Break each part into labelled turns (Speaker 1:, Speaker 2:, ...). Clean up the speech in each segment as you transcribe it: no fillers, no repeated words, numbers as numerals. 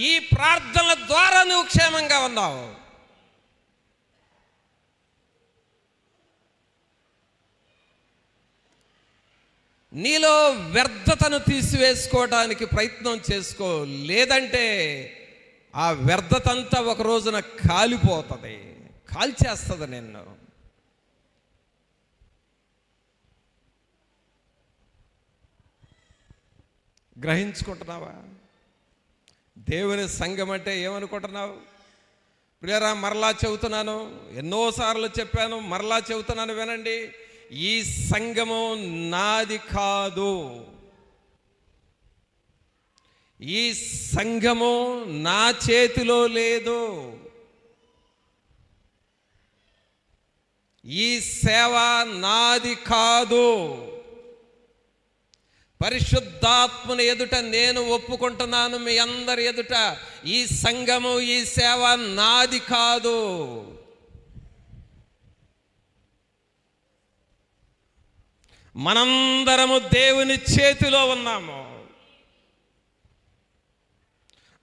Speaker 1: ఈ ప్రార్థనల ద్వారా నువ్వు క్షేమంగా ఉన్నావు. నీలో వ్యర్థతను తీసివేసుకోవడానికి ప్రయత్నం చేసుకో, లేదంటే ఆ వ్యర్థతంతా ఒక రోజున కాలిపోతుంది, కాల్చేస్తుంది నిన్ను. గ్రహించుకుంటున్నావా? దేవుని సంఘం అంటే ఏమనుకుంటున్నావు? ప్రియరా, మరలా చెబుతున్నాను, ఎన్నోసార్లు చెప్పాను, మరలా చెబుతున్నాను, వినండి. ఈ సంఘము నాది కాదు, ఈ సంఘము నా చేతిలో లేదు, ఈ సేవ నాది కాదు. పరిశుద్ధాత్మని ఎదుట నేను ఒప్పుకుంటున్నాను, మీ అందరి ఎదుట, ఈ సంఘము, ఈ సేవ నాది కాదు. మనందరము దేవుని చేతిలో ఉన్నాము.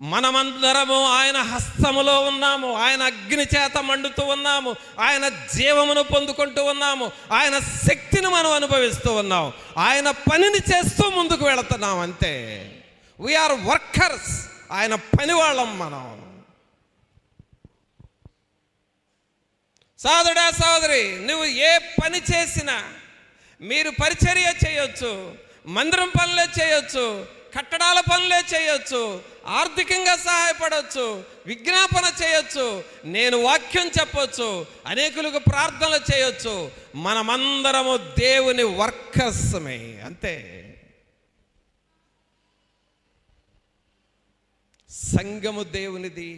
Speaker 1: మనమందరము ఆయన హస్తములో ఉన్నాము. ఆయన అగ్ని చేత మండుతూ ఉన్నాము. ఆయన జీవమును పొందుకుంటూ ఉన్నాము. ఆయన శక్తిని మనం అనుభవిస్తూ ఉన్నాం. ఆయన పనిని చేస్తూ ముందుకు వెళుతున్నాం, అంతే. వీఆర్ వర్కర్స్, ఆయన పనివాళ్ళం మనం. సోదరుడా, సోదరి, నువ్వు ఏ పని చేసినా, మీరు పరిచర్య చేయొచ్చు, మందిరం పనులే చేయొచ్చు, కట్టడాల పనులే చేయొచ్చు, ఆర్థికంగా సహాయపడవచ్చు, విజ్ఞాపన చేయొచ్చు, నేను వాక్యం చెప్పొచ్చు, అనేకులకు ప్రార్థనలు చేయొచ్చు. మనమందరము దేవుని వర్కర్స్మే, అంతే. సంఘము దేవునిది,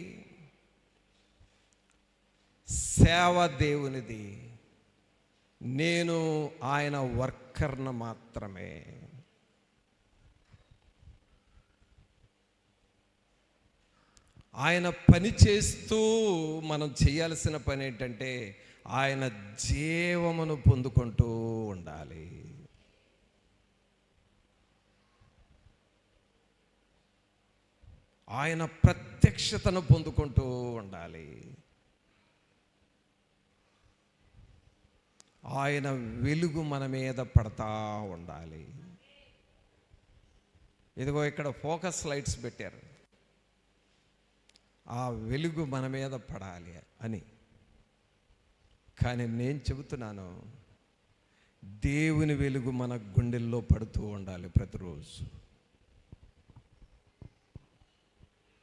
Speaker 1: సేవ దేవునిది. నేను ఆయన వర్కర్ను మాత్రమే. ఆయన పని చేస్తూ మనం చేయాల్సిన పని ఏంటంటే ఆయన జీవమును పొందుకుంటూ ఉండాలి. ఆయన ప్రత్యక్షతను పొందుకుంటూ ఉండాలి. ఆయన వెలుగు మన మీద పడతా ఉండాలి. ఇదిగో ఇక్కడ ఫోకస్ లైట్స్ పెట్టారు, ఆ వెలుగు మన మీద పడాలి అని. కానీ నేను చెబుతున్నాను, దేవుని వెలుగు మన గుండెల్లో పడుతూ ఉండాలి ప్రతిరోజు.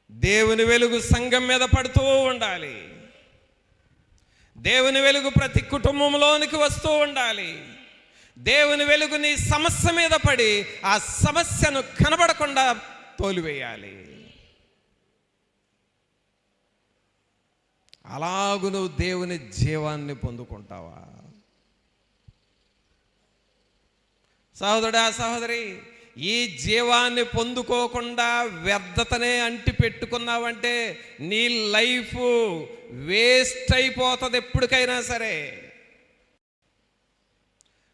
Speaker 1: దేవుని వెలుగు సంఘం మీద పడుతూ ఉండాలి. దేవుని వెలుగు ప్రతి కుటుంబంలోనికి వస్తూ ఉండాలి. దేవుని వెలుగు నీ సమస్య మీద పడి ఆ సమస్యను కనబడకుండా తోలివేయాలి. అలాగు నువ్వు దేవుని జీవాన్ని పొందుకుంటావా? సహోదరుడా, సహోదరి, ఈ జీవాన్ని పొందుకోకుండా వ్యర్థతనే అంటి పెట్టుకున్నావంటే నీ లైఫ్ వేస్ట్ అయిపోతుంది. ఎప్పటికైనా సరే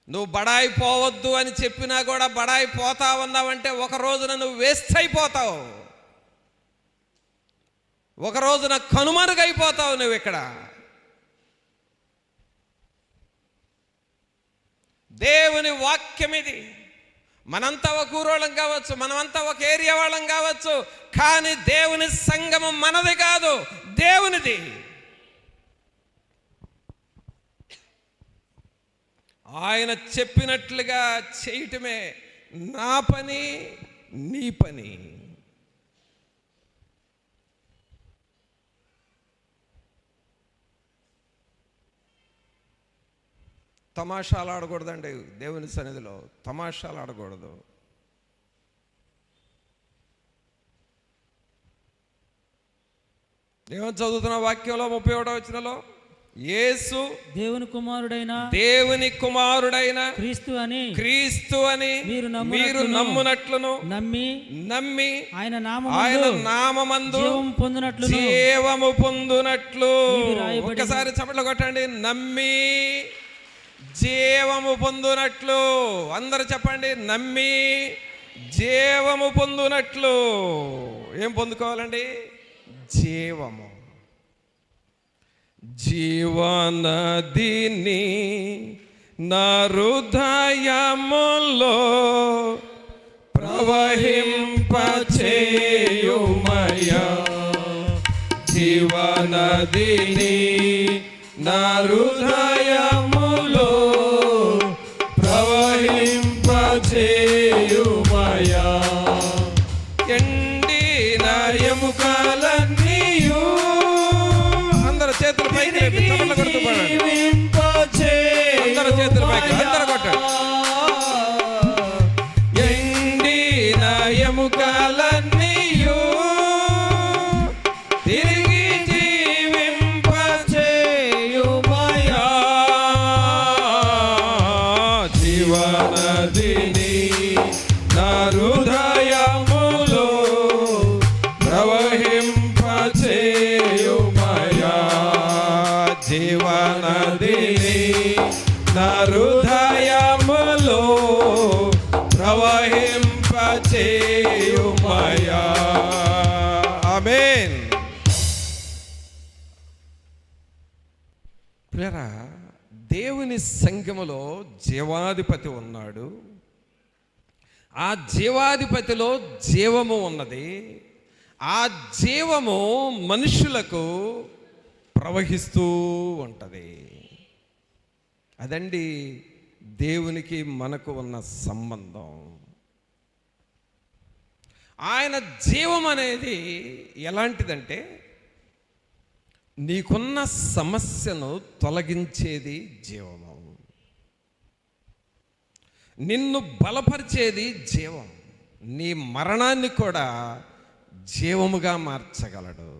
Speaker 1: నువ్వు బడాయి పోవద్దు అని చెప్పినా కూడా బడాయి పోతా ఉన్నావంటే ఒక రోజున నువ్వు వేస్ట్ అయిపోతావు, ఒక రోజున కనుమరుగైపోతావు నువ్వు. ఇక్కడ దేవుని వాక్యం ఇది. మనంతా ఒక ఊరోళ్ళం కావచ్చు, మనమంతా ఒక ఏరియా వాళ్ళం కావచ్చు, కానీ దేవుని సంఘము మనది కాదు, దేవునిది. ఆయన చెప్పినట్లుగా చేయటమే నా పని, నీ పని. తమాషాలు ఆడకూడదండి దేవుని సన్నిధిలో, తమాషాలు ఆడకూడదు. ఏమని చదువుతున్న వాక్యంలో 31వ వచనంలో, యేసు దేవుని కుమారుడైన క్రీస్తు అని మీరు నమ్మునట్లును నమ్మి ఆయన నామమందు జీవము పొందునట్లు. ఒకసారి చప్పట్లు కొట్టండి. నమ్మి జీవము పొందునట్లు. అందరూ చెప్పండి, నమ్మి జీవము పొందునట్లు. ఏం పొందుకోవాలండి? జీవము. జీవనదిని నా హృదయములో ప్రవహింపచేయుమయ్యా. జీవనదిని నా హృదయములో ప్రవహింపచేయుమయ్యా. ఎండిన ఎముకలన్నీయు, అందరూ చేతుల పైకి చప్పట్లు కొడుతూ పాడండి. అందరూ చేతుల పైకి, అందరూ కొట్టండి. ఎండిన ఎముకలన్నీయు తిరిగి జీవింపచేయుమయ్యా. జీవనదిని నా హృదయములో ప్రవహింపచేయుమయ్యా. జీవనదిని నా హృదయములో ప్రవహింపచేయుమయ్యా. ఆమేన్. ప్రియరా, దేవుని సంఘములో జీవాధిపతి ఉన్నాడు. ఆ జీవాధిపతిలో జీవము ఉన్నది. ఆ జీవము మనుషులకు ప్రవహిస్తూ ఉంటుంది. అదండి దేవునికి మనకు ఉన్న సంబంధం. ఆయన జీవం అనేది ఎలాంటిదంటే, నీకున్న సమస్యను తొలగించేది జీవము, నిన్ను బలపరిచేది జీవం, నీ మరణాన్ని కూడా జీవముగా మార్చగలడు.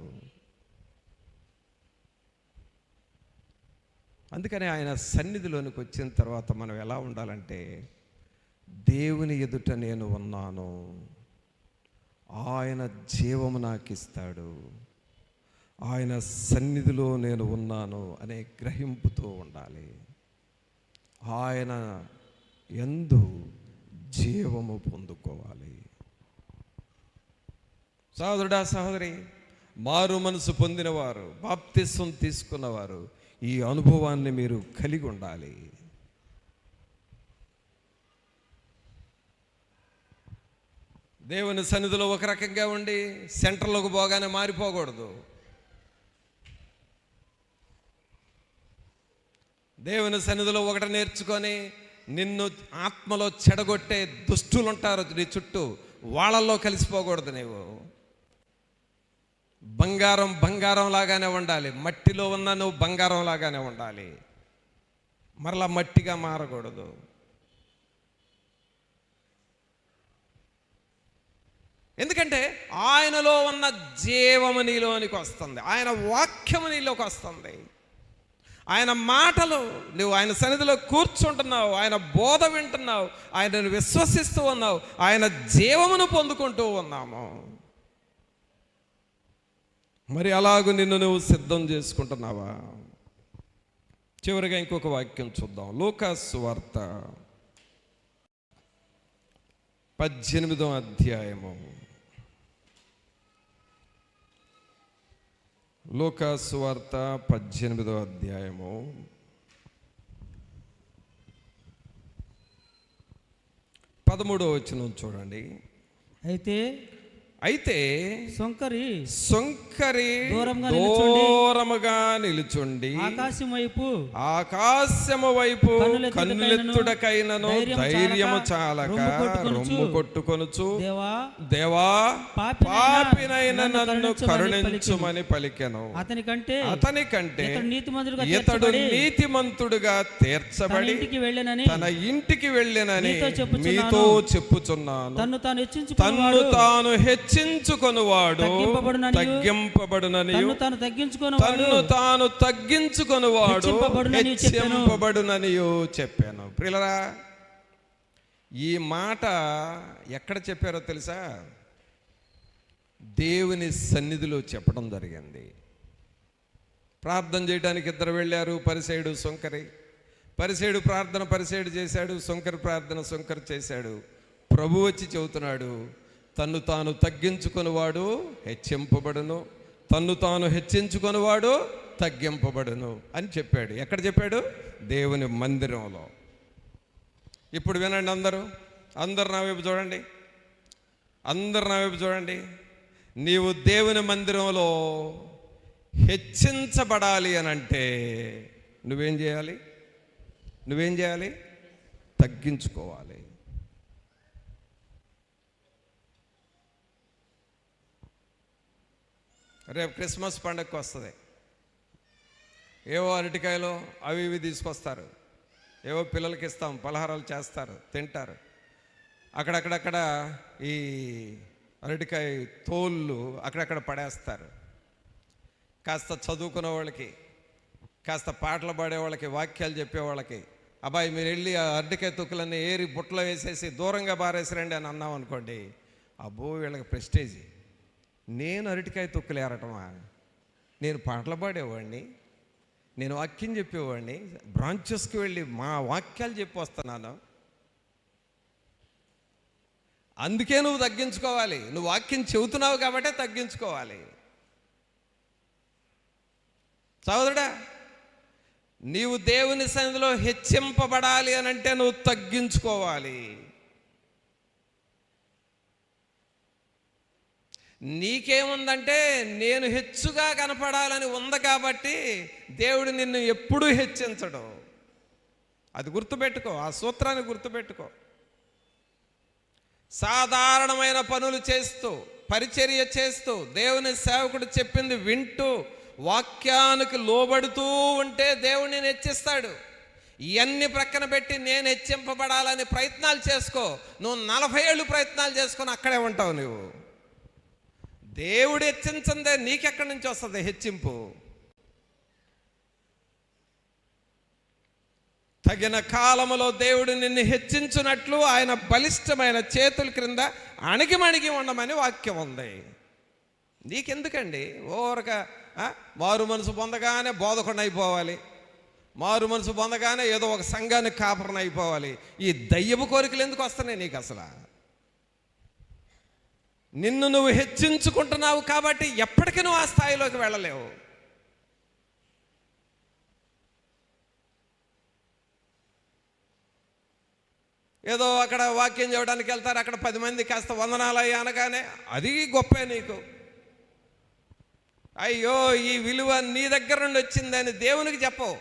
Speaker 1: అందుకని ఆయన సన్నిధిలోనికి వచ్చిన తర్వాత మనం ఎలా ఉండాలంటే, దేవుని ఎదుట నేను ఉన్నాను, ఆయన జీవము నాకు ఇస్తాడు, ఆయన సన్నిధిలో నేను ఉన్నాను అనే గ్రహింపుతో ఉండాలి. ఆయన యందు జీవము పొందుకోవాలి. సహోదరుడా, సహోదరి, మారు మనసు పొందినవారు, బాప్తిస్వం తీసుకున్నవారు ఈ అనుభవాన్ని మీరు కలిగి ఉండాలి. దేవుని సన్నిధిలో ఒక రకంగా ఉండి సెంటర్లోకి పోగానే మారిపోకూడదు. దేవుని సన్నిధిలో ఒకటి నేర్చుకొని నిన్ను ఆత్మలో చెడగొట్టే దుష్టులు ఉంటారు నీ చుట్టూ, వాళ్ళల్లో కలిసిపోకూడదు. నీవు బంగారం బంగారం లాగానే ఉండాలి. మట్టిలో ఉన్న నువ్వు బంగారం లాగానే ఉండాలి, మరలా మట్టిగా మారకూడదు. ఎందుకంటే ఆయనలో ఉన్న జీవము నీలోనికి వస్తుంది, ఆయన వాక్యము నీలోకి వస్తుంది, ఆయన మాటలు, నువ్వు ఆయన సన్నిధిలో కూర్చుంటున్నావు, ఆయన బోధ వింటున్నావు, ఆయనను విశ్వసిస్తూ ఉన్నావు, ఆయన జీవమును పొందుకుంటూ ఉన్నాము. మరి అలాగూ నిన్ను నువ్వు సిద్ధం చేసుకుంటున్నావా? చివరిగా ఇంకొక వాక్యం చూద్దాం. లూకాసు సువార్త 18వ అధ్యాయము. లూకాసు సువార్త 18వ అధ్యాయము 13వ వచనం చూడండి. అయితే సొంకరి దూరముగా నిలుచుండి ఆకాశము వైపు కన్నులెత్తుటకైనను ధైర్యము చాలక రొమ్ము కొట్టుకొనుచు, దేవా పాపినైన నన్ను కరుణించుమని పలికెను. అతనికంటే ఇతడు నీతిమంతుడుగా తీర్చబడి తన ఇంటికి వెళ్ళెనని మీతో చెప్పుచున్నాను. తన్ను తాను హెచ్చించుకొనువాడు తగ్గింపబడుననియు, తన్ను తాను తగ్గించుకొనువాడు హెచ్చింపబడుననియు చెప్పాను. ప్రియులారా, ఈ మాట ఎక్కడ చెప్పారో తెలుసా? దేవుని సన్నిధిలో చెప్పడం జరిగింది. ప్రార్థన చేయడానికి ఇద్దరు వెళ్ళారు, పరిసయ్యుడు సొంకరి. పరిసయ్యుడు ప్రార్థన పరిసయ్యుడు చేశాడు, సొంకరి ప్రార్థన సొంకరి చేశాడు. ప్రభు వచ్చి చెబుతున్నాడు, తన్ను తాను తగ్గించుకొనివాడు హెచ్చింపబడును, తన్ను తాను హెచ్చించుకొనివాడు తగ్గింపబడును అని చెప్పాడు. ఎక్కడ చెప్పాడు? దేవుని మందిరంలో. ఇప్పుడు వినండి అందరు నా వైపు చూడండి, అందరు నా వైపు చూడండి. నీవు దేవుని మందిరంలో హెచ్చించబడాలి అని అంటే నువ్వేం చేయాలి? తగ్గించుకోవాలి. రేపు క్రిస్మస్ పండగకు వస్తుంది. ఏవో అరటికాయలు అవి ఇవి తీసుకొస్తారు, ఏవో పిల్లలకి ఇస్తాం, పలహారాలు చేస్తారు, తింటారు. అక్కడక్కడ ఈ అరటికాయ తోళ్ళు అక్కడక్కడ పడేస్తారు. కాస్త చదువుకునే వాళ్ళకి, కాస్త పాటలు పాడే వాళ్ళకి, వాక్యాలు చెప్పేవాళ్ళకి, అబ్బాయి మీరు వెళ్ళి ఆ అరటికాయ తొక్కులన్నీ ఏరి బుట్టలో వేసేసి దూరంగా బారేసిరండి అని అన్నాం అనుకోండి, అబ్బో వీళ్ళకి ప్రెస్టేజ్. నేను అరటికాయ తొక్కులు ఏరటమా? నేను పాటలు పాడేవాడిని, నేను వాక్యం చెప్పేవాడిని, బ్రాంచెస్కి వెళ్ళి మా వాక్యాలు చెప్పి వస్తున్నాను. అందుకే నువ్వు తగ్గించుకోవాలి. నువ్వు వాక్యం చెబుతున్నావు కాబట్టే తగ్గించుకోవాలి. సోదరుడా, నీవు దేవుని సన్నిధిలో హెచ్చింపబడాలి అని అంటే నువ్వు తగ్గించుకోవాలి. నీకేముందంటే నేను హెచ్చుగా కనపడాలని ఉంది కాబట్టి దేవుడు నిన్ను ఎప్పుడూ హెచ్చించడు. అది గుర్తుపెట్టుకో, ఆ సూత్రాన్ని గుర్తుపెట్టుకో. సాధారణమైన పనులు చేస్తూ, పరిచర్య చేస్తూ, దేవుని సేవకుడు చెప్పింది వింటూ, వాక్యానికి లోబడుతూ ఉంటే దేవుడు నేను హెచ్చిస్తాడు. ఇవన్నీ ప్రక్కన పెట్టి నేను హెచ్చింపబడాలని ప్రయత్నాలు చేసుకో, నువ్వు 40 ఏళ్ళు ప్రయత్నాలు చేసుకొని అక్కడే ఉంటావు. నువ్వు దేవుడు హెచ్చించందే నీకెక్కడి నుంచి వస్తుంది హెచ్చింపు? తగిన కాలములో దేవుడు నిన్ను హెచ్చించున్నట్లు ఆయన బలిష్టమైన చేతుల క్రింద అణిగిమణిగి ఉండమని వాక్యం ఉంది. నీకెందుకండి ఓరగా మారు మనసు పొందగానే బోధకుడిని అయిపోవాలి, మారు మనసు పొందగానే ఏదో ఒక సంఘానికి కాపరని అయిపోవాలి? ఈ దయ్యపు కోరికలు ఎందుకు వస్తున్నాయి నీకు? అసలు నిన్ను నువ్వు హెచ్చించుకుంటున్నావు కాబట్టి ఎప్పటికీ నువ్వు ఆ స్థాయిలోకి వెళ్ళలేవు. ఏదో అక్కడ వాక్యం చేయడానికి వెళ్తారు, అక్కడ 10 మంది కాస్త వందనాలు అయ్యి అనగానే అది గొప్పే నీకు. అయ్యో ఈ విలువ నీ దగ్గర నుండి వచ్చిందని దేవునికి చెప్పవు.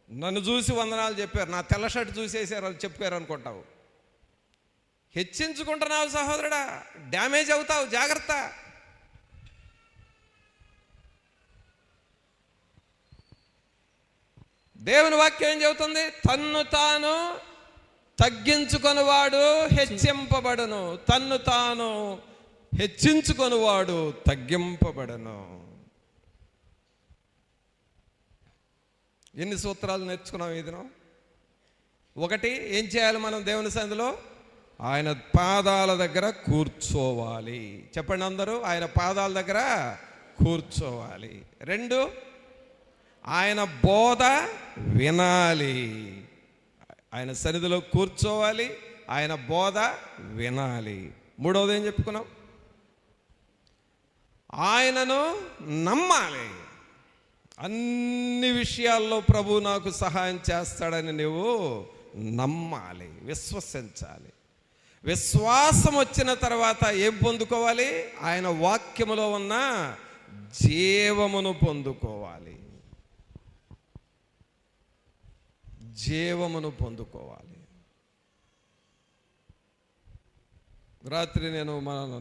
Speaker 1: నన్ను చూసి వందనాలు చెప్పారు, నా తెల్ల షర్ట్ చూసేసారు అని చెప్పారు అనుకుంటావు. హెచ్చించుకుంటున్నావు సహోదరుడా, డ్యామేజ్ అవుతావు, జాగ్రత్త. దేవుని వాక్యం ఏం చెబుతుంది? తన్ను తాను తగ్గించుకొనివాడు హెచ్చింపబడును, తన్ను తాను హెచ్చించుకొనివాడు తగ్గింపబడును. ఎన్ని సూత్రాలు నేర్చుకున్నాం ఈ దినం? ఒకటి, ఏం చేయాలి మనం దేవుని సన్నిధిలో? ఆయన పాదాల దగ్గర కూర్చోవాలి. చెప్పండి అందరూ, ఆయన పాదాల దగ్గర కూర్చోవాలి. 2, ఆయన బోధ వినాలి. ఆయన సన్నిధిలో కూర్చోవాలి, ఆయన బోధ వినాలి. 3వది ఏం చెప్పుకున్నాం? ఆయనను నమ్మాలి. అన్ని విషయాల్లో ప్రభు నాకు సహాయం చేస్తాడని నువ్వు నమ్మాలి, విశ్వసించాలి. విశ్వాసం వచ్చిన తర్వాత ఏం పొందుకోవాలి? ఆయన వాక్యములో ఉన్న జీవమును పొందుకోవాలి. జీవమును పొందుకోవాలి. రాత్రి నేను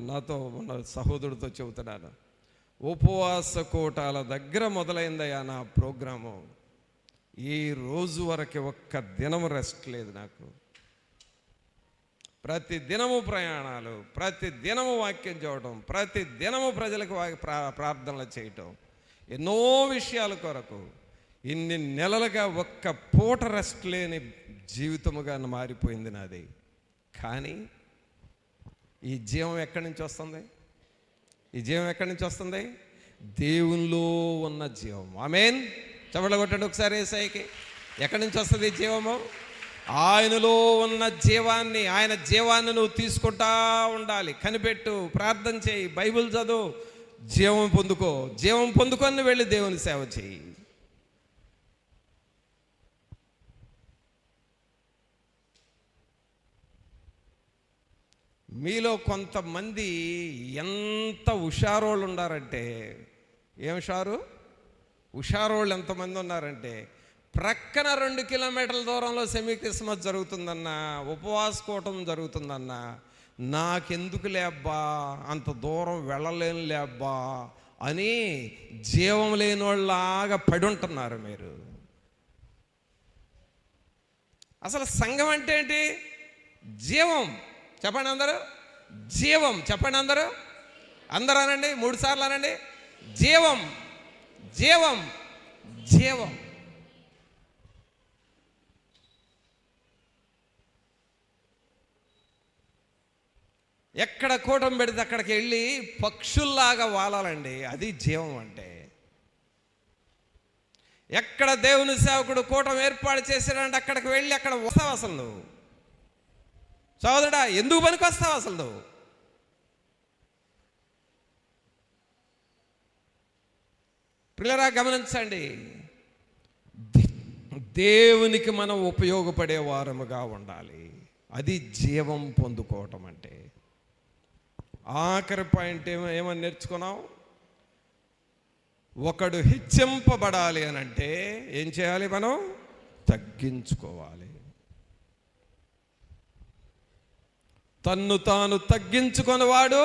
Speaker 1: నాతో ఉన్న సహోదరుడితో చెబుతున్నాను, ఉపవాస కూటాల దగ్గర మొదలైందయ్యా నా ప్రోగ్రాము. ఈ రోజు వరకు ఒక్క దినము రెస్ట్ లేదు నాకు. ప్రతి దినము ప్రయాణాలు, ప్రతి దినము వాక్యం చూడటం, ప్రతి దినము ప్రజలకు ప్రార్థనలు చేయటం, ఎన్నో విషయాల కొరకు ఇన్ని నెలలుగా ఒక్క పూట రెస్ట్ లేని జీవితముగా మారిపోయింది నాది. కానీ ఈ జీవం ఎక్కడి నుంచి వస్తుంది? ఈ జీవం ఎక్కడి నుంచి వస్తుంది? దేవునిలో ఉన్న జీవం. ఆమేన్. చప్పట్లు కొట్టండి ఒకసారి యేసయ్యకి. ఎక్కడి నుంచి వస్తుంది ఈ జీవము? ఆయనలో ఉన్న జీవాన్ని, ఆయన జీవాన్ని నువ్వు తీసుకుంటా ఉండాలి. కనిపెట్టు, ప్రార్థన చేయి, బైబిల్ చదువు, జీవం పొందుకో. జీవం పొందుకొని వెళ్ళి దేవుని సేవ చేయి. మీలో కొంతమంది ఎంత హుషారోళ్ళు ఉన్నారంటే, ఏం హుషారోళ్ళు ఎంతమంది ఉన్నారంటే, ప్రక్కన 2 కిలోమీటర్ల దూరంలో సెమీ క్రిస్మస్ జరుగుతుందన్నా, ఉపవాస కూటం జరుగుతుందన్నా, నాకెందుకు లేబ్బా, అంత దూరం వెళ్ళలేను లేబ్బా అని జీవం లేని వాళ్ళలాగా పడి ఉంటున్నారు మీరు. అసలు సంఘం అంటే ఏంటి? జీవం. చెప్పండి అందరూ, జీవం. చెప్పండి అందరూ, అందరూ అనండి, 3 సార్లు అనండి. జీవం, జీవం, జీవం. ఎక్కడ కూటం పెడితే అక్కడికి వెళ్ళి పక్షుల్లాగా వాలాలండి. అది జీవం అంటే. ఎక్కడ దేవుని సేవకుడు కూటం ఏర్పాటు చేశాడంటే అక్కడికి వెళ్ళి అక్కడ వస్తావు. అసలు నువ్వు సోదరుడా ఎందుకు పనికి వస్తావు? అసలు నువ్వు పిల్లరా గమనించండి, దేవునికి మనం ఉపయోగపడే వారముగా ఉండాలి. అది జీవం పొందుకోవటం అంటే. ఆఖరి పాయింట్ ఏమని నేర్చుకున్నాం? ఒకడు హెచ్చింపబడాలి అని అంటే ఏం చేయాలి? మనం తగ్గించుకోవాలి. తన్ను తాను తగ్గించుకొనివాడు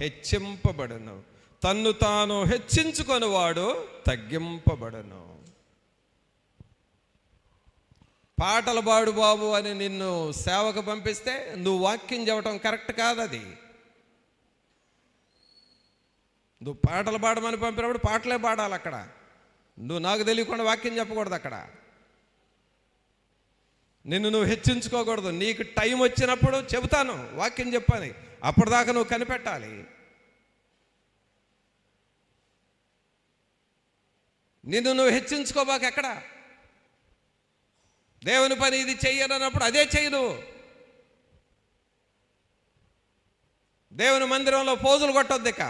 Speaker 1: హెచ్చింపబడును, తన్ను తాను హెచ్చించుకొనివాడు తగ్గింపబడును. పాటలు పాడు బాబు అని నిన్ను సేవకు పంపిస్తే నువ్వు వాక్యం చెప్పటం కరెక్ట్ కాదు. అది నువ్వు పాటలు పాడమని పంపినప్పుడు పాటలే పాడాలి. అక్కడ నువ్వు నాకు తెలియకుండా వాక్యం చెప్పకూడదు. అక్కడ నిన్ను నువ్వు హెచ్చించుకోకూడదు. నీకు టైం వచ్చినప్పుడు చెబుతాను వాక్యం చెప్పని, అప్పటిదాకా నువ్వు కనిపెట్టాలి. నిన్ను నువ్వు హెచ్చించుకోబాక. ఎక్కడ దేవుని పని ఇది చెయ్యనన్నప్పుడు అదే చెయ్యి. నువ్వు దేవుని మందిరంలో పోజులు కొట్టొద్దు. ఇక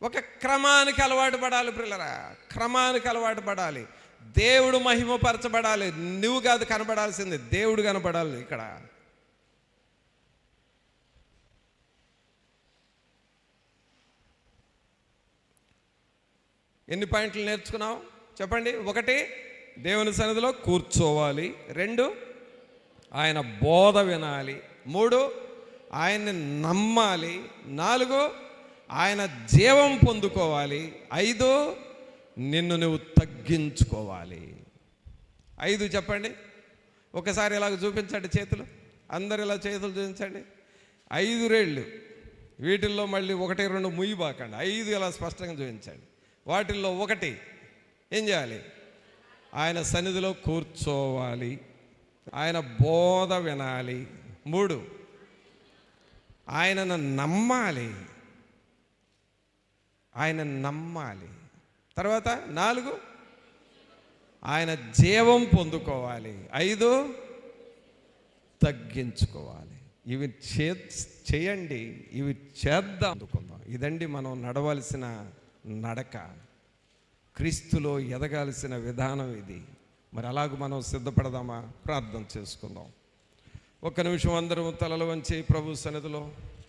Speaker 1: ఒక క్రమానికి అలవాటు పడాలి పిల్లరా, క్రమానికి అలవాటు పడాలి. దేవుడు మహిమపరచబడాలి. నువ్వు కాదు కనబడాల్సింది, దేవుడు కనబడాలి. ఇక్కడ ఎన్ని పాయింట్లు నేర్చుకున్నావు చెప్పండి? 1, దేవుని సన్నిధిలో కూర్చోవాలి. 2, ఆయన బోధ వినాలి. 3, ఆయన్ని నమ్మాలి. 4, ఆయన జీవం పొందుకోవాలి. 5, నిన్ను నువ్వు తగ్గించుకోవాలి. 5 చెప్పండి. ఒకసారి ఇలాగ చూపించండి చేతులు. అందరు ఇలా చేతులు చూపించండి. 5 రేళ్ళు. వీటిల్లో మళ్ళీ 1, 2 ముయ్యిబాకండి. 5 ఇలా స్పష్టంగా చూపించండి. వాటిల్లో 1 ఏం చేయాలి? ఆయన సన్నిధిలో కూర్చోవాలి, ఆయన బోధ వినాలి. 3, ఆయనను నమ్మాలి, ఆయన నమ్మాలి. తర్వాత 4, ఆయన జీవం పొందుకోవాలి. 5, తగ్గించుకోవాలి. ఇవి చేయండి, ఇవి చేద్దాం, అందుకుందాం. ఇదండి మనం నడవలసిన నడక, క్రీస్తులో ఎదగాల్సిన విధానం ఇది. మరి అలాగ మనం సిద్ధపడదామా? ప్రార్థన చేసుకుందాం. 1 నిమిషం అందరం తలలు వంచి ప్రభు సన్నిధిలో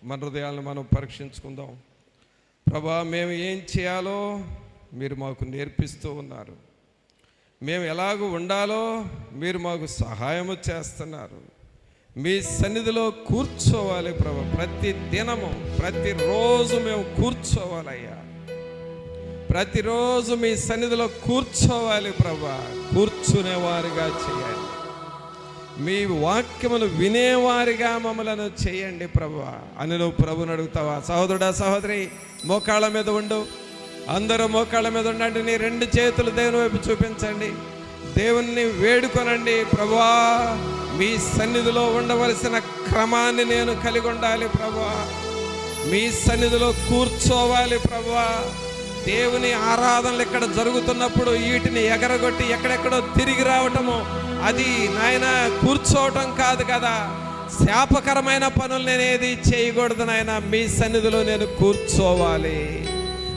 Speaker 1: మన హృదయాలను మనం పరీక్షించుకుందాం. ప్రభా, మేము ఏం చేయాలో మీరు మాకు నేర్పిస్తూ ఉన్నారు. మేము ఎలాగూ ఉండాలో మీరు మాకు సహాయము చేస్తున్నారు. మీ సన్నిధిలో కూర్చోవాలి ప్రభా. ప్రతి దినము, ప్రతిరోజు మేము కూర్చోవాలయ్యా. ప్రతిరోజు మీ సన్నిధిలో కూర్చోవాలి ప్రభా. కూర్చునేవారుగా చేయండి. మీ వాక్యములు వినేవారిగా మమ్మలను చేయండి ప్రభా అని నువ్వు ప్రభుని అడుగుతావా? సహోదరుడా, సహోదరి, మోకాళ్ళ మీద ఉండు. అందరూ మోకాళ్ళ మీద ఉండండి. నీ 2 చేతులు దేవుని వైపు చూపించండి. దేవుణ్ణి వేడుకొనండి. ప్రభువా, మీ సన్నిధిలో ఉండవలసిన క్రమాన్ని నేను కలిగి ఉండాలి ప్రభువా. మీ సన్నిధిలో కూర్చోవాలి ప్రభువా. దేవుని ఆరాధనలు ఇక్కడ జరుగుతున్నప్పుడు వీటిని ఎగరగొట్టి ఎక్కడెక్కడో తిరిగి రావటము, అది నాయన కూర్చోవటం కాదు కదా. శాపకరమైన పనులు నేనేది చేయకూడదు నాయన. మీ సన్నిధిలో నేను కూర్చోవాలి,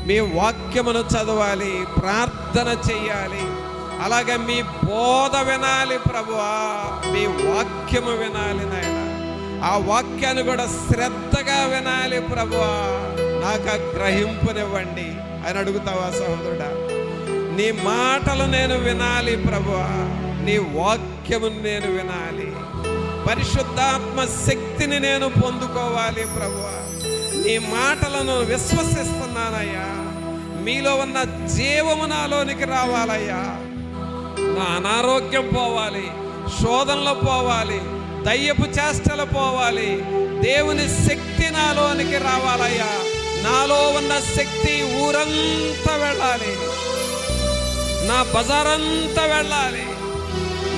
Speaker 1: మీ వాక్యమును చదవాలి, ప్రార్థన చెయ్యాలి, అలాగే మీ బోధ వినాలి ప్రభువా. మీ వాక్యము వినాలి నాయన. ఆ వాక్యాన్ని కూడా శ్రద్ధగా వినాలి ప్రభువా. నాకు ఆ గ్రహింపునివ్వండి అని అడుగుతావా సహోదరుడా? నీ మాటలు నేను వినాలి ప్రభువా, నీ వాక్యమును నేను వినాలి, పరిశుద్ధాత్మ శక్తిని నేను పొందుకోవాలి ప్రభువా. నీ మాటలను విశ్వసిస్తున్నానయ్యా. మీలో ఉన్న జీవము నాలోనికి రావాలయ్యా. నా అనారోగ్యం పోవాలి, శోధనలు పోవాలి, దయ్యపు చేష్టలు పోవాలి, దేవుని శక్తి నాలోనికి రావాలయ్యా. నాలో ఉన్న శక్తి ఊరంతా వెళ్ళాలి, నా బజారంతా వెళ్ళాలి,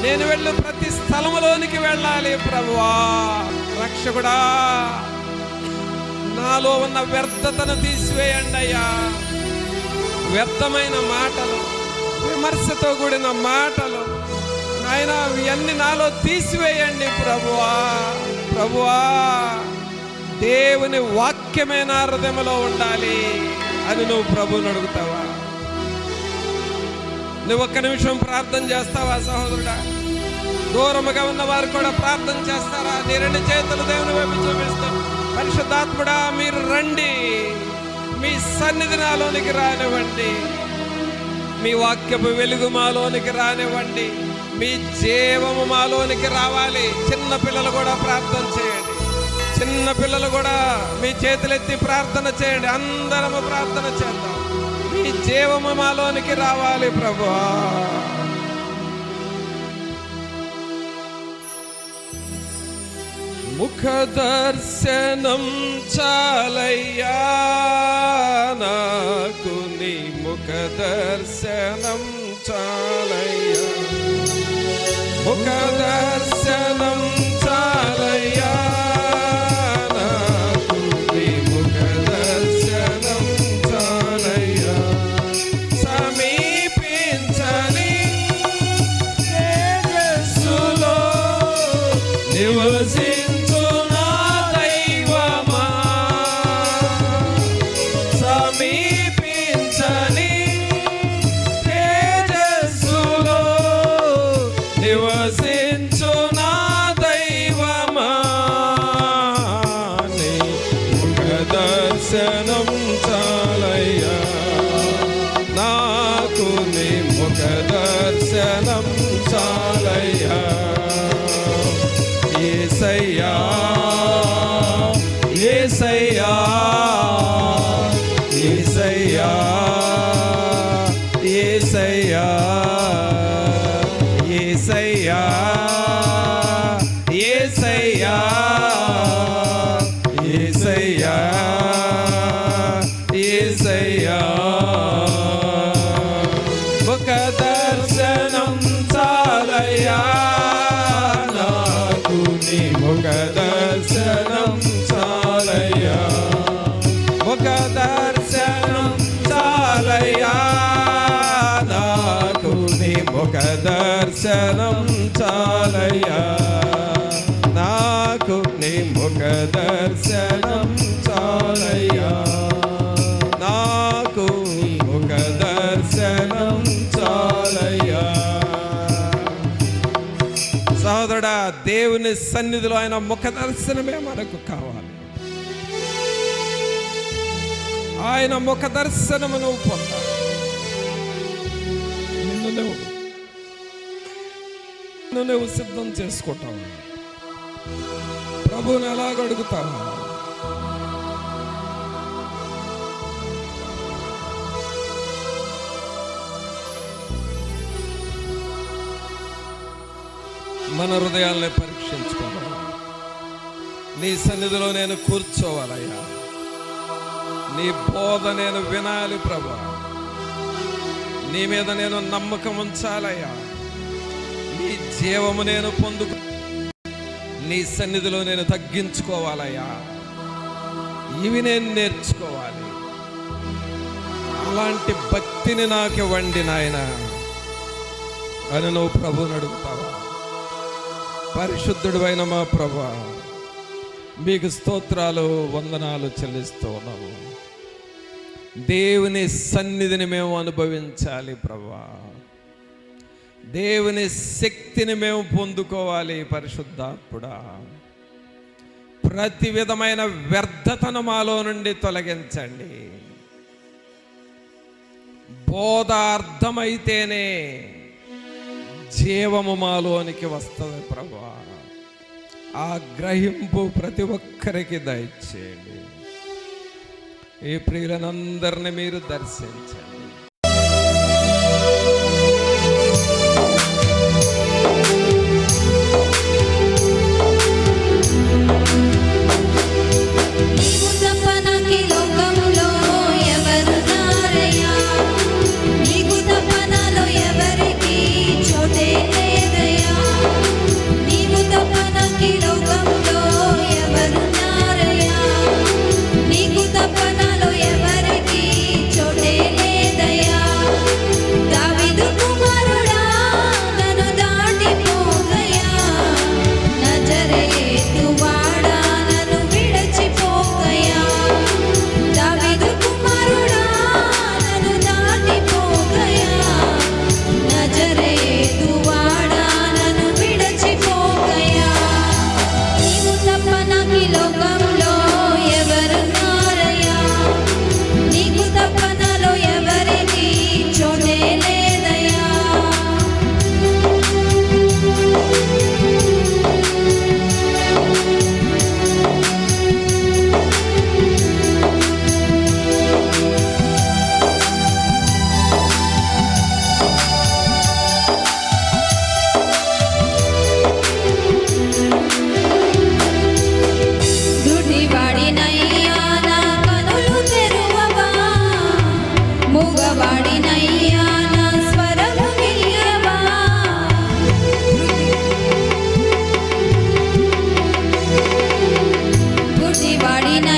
Speaker 1: నేను వెళ్ళు ప్రతి స్థలములోనికి వెళ్ళాలి ప్రభువా. రక్షకుడా, నాలో ఉన్న వ్యర్థతను తీసివేయండి అయ్యా. వ్యర్థమైన మాటలు, విమర్శతో కూడిన మాటలు నాయన, ఇవన్నీ నాలో తీసివేయండి ప్రభువా. ప్రభువా, దేవుని వాక్యమే నా హృదయంలో ఉండాలి అని నువ్వు ప్రభువుని అడుగుతావా? నువ్వు ఒక్క నిమిషం ప్రార్థన చేస్తావా సహోదరుడా? దూరముగా ఉన్న వారు కూడా ప్రార్థన చేస్తారా? నీ రెండు చేతులు దేవుని వైపు చూపిస్తూ, పరిశుద్ధాత్ముడా మీరు రండి, మీ సన్నిధి నాలోనికి రానివ్వండి, మీ వాక్యపు వెలుగు మాలోనికి రానివ్వండి, మీ జీవము మాలోనికి రావాలి. చిన్న పిల్లలు కూడా ప్రార్థన చేయండి, చిన్న పిల్లలు కూడా మీ చేతులెత్తి ప్రార్థన చేయండి. అందరము ప్రార్థన చేద్దాం. మీ జీవము మాలోనికి రావాలి ప్రభువా. ముఖ దర్శనం చాలయ్యా నాకు, నీ ముఖ దర్శనం చాలయ్యా. ముఖ దర్శనం చాలయ్యా నాకు, నీ ముఖ దర్శనం చాలయ్యా. సమీపించని తేజస్సులో నివసించు నా దైవమా. సమీపించని తేజస్సులో నివసించు నా దైవమా. నీ ముఖ దర్శనం చాలయ్యా నాకు, నీ ముఖ దర్శనం చాలయ్యా. యేసయ్యా యేసయ్యా యేసయ్యా యేసయ్యా యేసయ్యా యేసయ్యా యేసయ్యా యేసయ్యా. ముఖ దర్శనం చాలయ్యా నాకు, నీ ముఖ దర్శనం చాలయ్యా. ముఖ దర్శనం చాలయ్యా నాకు, నీ ముఖ దర్శనం చాలయ్యా. నాకు నీ ముఖ దర్శనం చాలయ్యా. నాకు నీ ముఖ దర్శనం చాలయ్యా. సహోదరుడా, దేవుని సన్నిధిలో ఆయన ముఖ దర్శనమే మనకు కావాలి. ఆయన ముఖ దర్శనము నువ్వు పొందాలి. నువ్వు సిద్ధం చేసుకుంటావు. ప్రభువుని ఎలాగ అడుగుతావు? మన హృదయాల్ని పరీక్షించుకోవాలి. నీ సన్నిధిలో నేను కూర్చోవాలయ్యా. నీ బోధ నేను వినాలి ప్రభువా. నీ మీద నేను నమ్మకం ఉంచాలయ్యా. నీ జీవము నేను పొందుకు, నీ సన్నిధిలో నేను తగ్గించుకోవాలయ్యా. ఇవి నేను నేర్చుకోవాలి. అలాంటి భక్తిని నాకు ఇవ్వండి నాయన అని నువ్వు ప్రభువుని అడుగుతావా? పరిశుద్ధుడు మా ప్రభువా, మీకు స్తోత్రాలు వందనాలు చెల్లిస్తూ ఉన్నాము. దేవుని సన్నిధిని మేము అనుభవించాలి ప్రభువా. దేవుని శక్తిని మేము పొందుకోవాలి పరిశుద్ధాత్ముడా. ప్రతి విధమైన వ్యర్థతను మాలో నుండి తొలగించండి. బోధ అర్థమైతేనే జీవము మాలోనికి వస్తుంది ప్రభువా. ఆ గ్రహింపు ప్రతి ఒక్కరికి దయచేయండి. ఈ ప్రియులనందరినీ మీరు దర్శించండి.
Speaker 2: వాడిన